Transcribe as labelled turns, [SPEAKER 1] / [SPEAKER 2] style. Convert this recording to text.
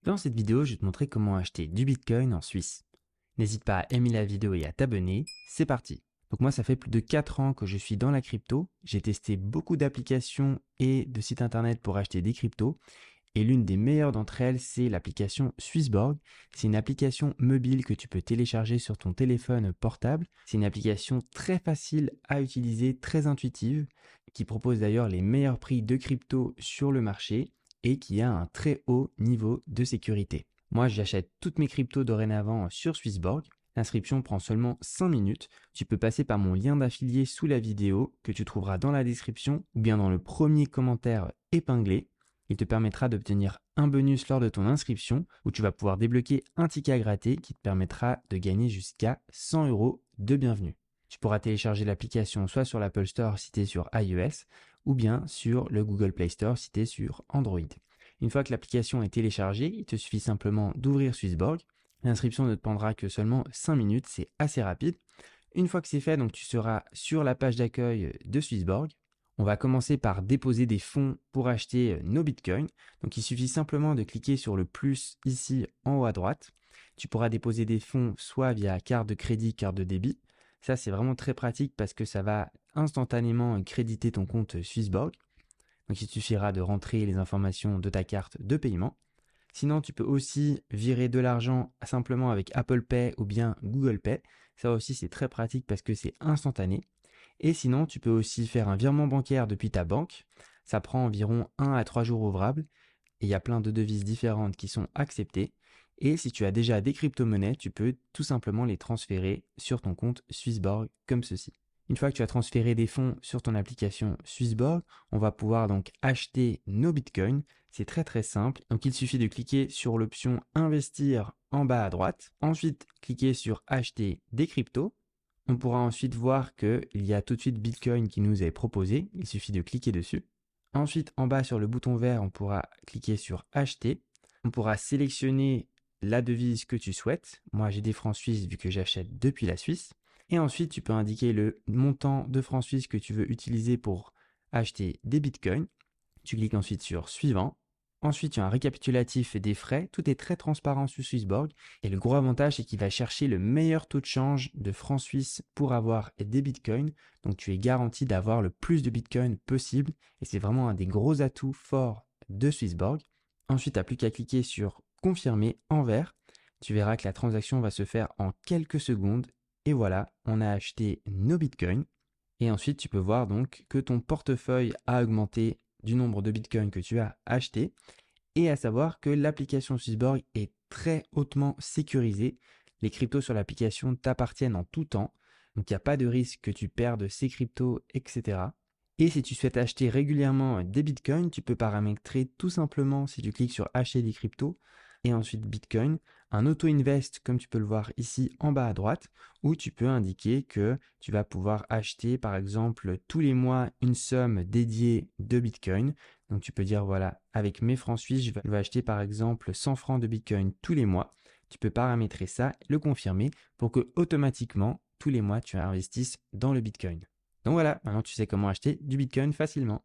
[SPEAKER 1] Dans cette vidéo, je vais te montrer comment acheter du Bitcoin en Suisse. N'hésite pas à aimer la vidéo et à t'abonner, c'est parti. Donc moi, ça fait plus de 4 ans que je suis dans la crypto. J'ai testé beaucoup d'applications et de sites internet pour acheter des cryptos. Et l'une des meilleures d'entre elles, c'est l'application Swissborg. C'est une application mobile que tu peux télécharger sur ton téléphone portable. C'est une application très facile à utiliser, très intuitive, qui propose d'ailleurs les meilleurs prix de crypto sur le marché et qui a un très haut niveau de sécurité. Moi, j'achète toutes mes cryptos dorénavant sur Swissborg. L'inscription prend seulement 5 minutes. Tu peux passer par mon lien d'affilié sous la vidéo que tu trouveras dans la description ou bien dans le premier commentaire épinglé. Il te permettra d'obtenir un bonus lors de ton inscription où tu vas pouvoir débloquer un ticket à gratter qui te permettra de gagner jusqu'à 100 € de bienvenue. Tu pourras télécharger l'application soit sur l'Apple Store si tu es sur iOS ou bien sur le Google Play Store si tu es sur Android. Une fois que l'application est téléchargée, il te suffit simplement d'ouvrir Swissborg. L'inscription ne te prendra que seulement 5 minutes, c'est assez rapide. Une fois que c'est fait, donc tu seras sur la page d'accueil de Swissborg. On va commencer par déposer des fonds pour acheter nos bitcoins. Donc il suffit simplement de cliquer sur le plus ici en haut à droite. Tu pourras déposer des fonds soit via carte de crédit, carte de débit. Ça c'est vraiment très pratique parce que ça va instantanément créditer ton compte Swissborg. Donc il suffira de rentrer les informations de ta carte de paiement. Sinon, tu peux aussi virer de l'argent simplement avec Apple Pay ou bien Google Pay. Ça aussi, c'est très pratique parce que c'est instantané. Et sinon, tu peux aussi faire un virement bancaire depuis ta banque. Ça prend environ 1 à 3 jours ouvrables. Et il y a plein de devises différentes qui sont acceptées. Et si tu as déjà des crypto-monnaies, tu peux tout simplement les transférer sur ton compte Swissborg comme ceci. Une fois que tu as transféré des fonds sur ton application Swissborg, on va pouvoir donc acheter nos bitcoins. C'est très très simple. Donc il suffit de cliquer sur l'option investir en bas à droite. Ensuite, cliquer sur acheter des cryptos. On pourra ensuite voir qu'il y a tout de suite Bitcoin qui nous est proposé. Il suffit de cliquer dessus. Ensuite, en bas sur le bouton vert, on pourra cliquer sur acheter. On pourra sélectionner la devise que tu souhaites. Moi, j'ai des francs suisses vu que j'achète depuis la Suisse. Et ensuite, tu peux indiquer le montant de francs suisses que tu veux utiliser pour acheter des bitcoins. Tu cliques ensuite sur suivant. Ensuite, tu as un récapitulatif des frais. Tout est très transparent sur Swissborg. Et le gros avantage, c'est qu'il va chercher le meilleur taux de change de francs suisses pour avoir des bitcoins. Donc, tu es garanti d'avoir le plus de bitcoins possible. Et c'est vraiment un des gros atouts forts de Swissborg. Ensuite, tu n'as plus qu'à cliquer sur confirmer en vert. Tu verras que la transaction va se faire en quelques secondes. Et voilà, on a acheté nos bitcoins. Et ensuite, tu peux voir donc que ton portefeuille a augmenté du nombre de bitcoins que tu as acheté. Et à savoir que l'application Swissborg est très hautement sécurisée. Les cryptos sur l'application t'appartiennent en tout temps. Donc, il n'y a pas de risque que tu perdes ces cryptos, etc. Et si tu souhaites acheter régulièrement des bitcoins, tu peux paramétrer tout simplement, si tu cliques sur acheter des cryptos, et ensuite Bitcoin, un auto-invest comme tu peux le voir ici en bas à droite, où tu peux indiquer que tu vas pouvoir acheter par exemple tous les mois une somme dédiée de Bitcoin. Donc tu peux dire voilà, avec mes francs suisses, je vais acheter par exemple 100 francs de Bitcoin tous les mois. Tu peux paramétrer ça, le confirmer pour que automatiquement, tous les mois, tu investisses dans le Bitcoin. Donc voilà, maintenant tu sais comment acheter du Bitcoin facilement.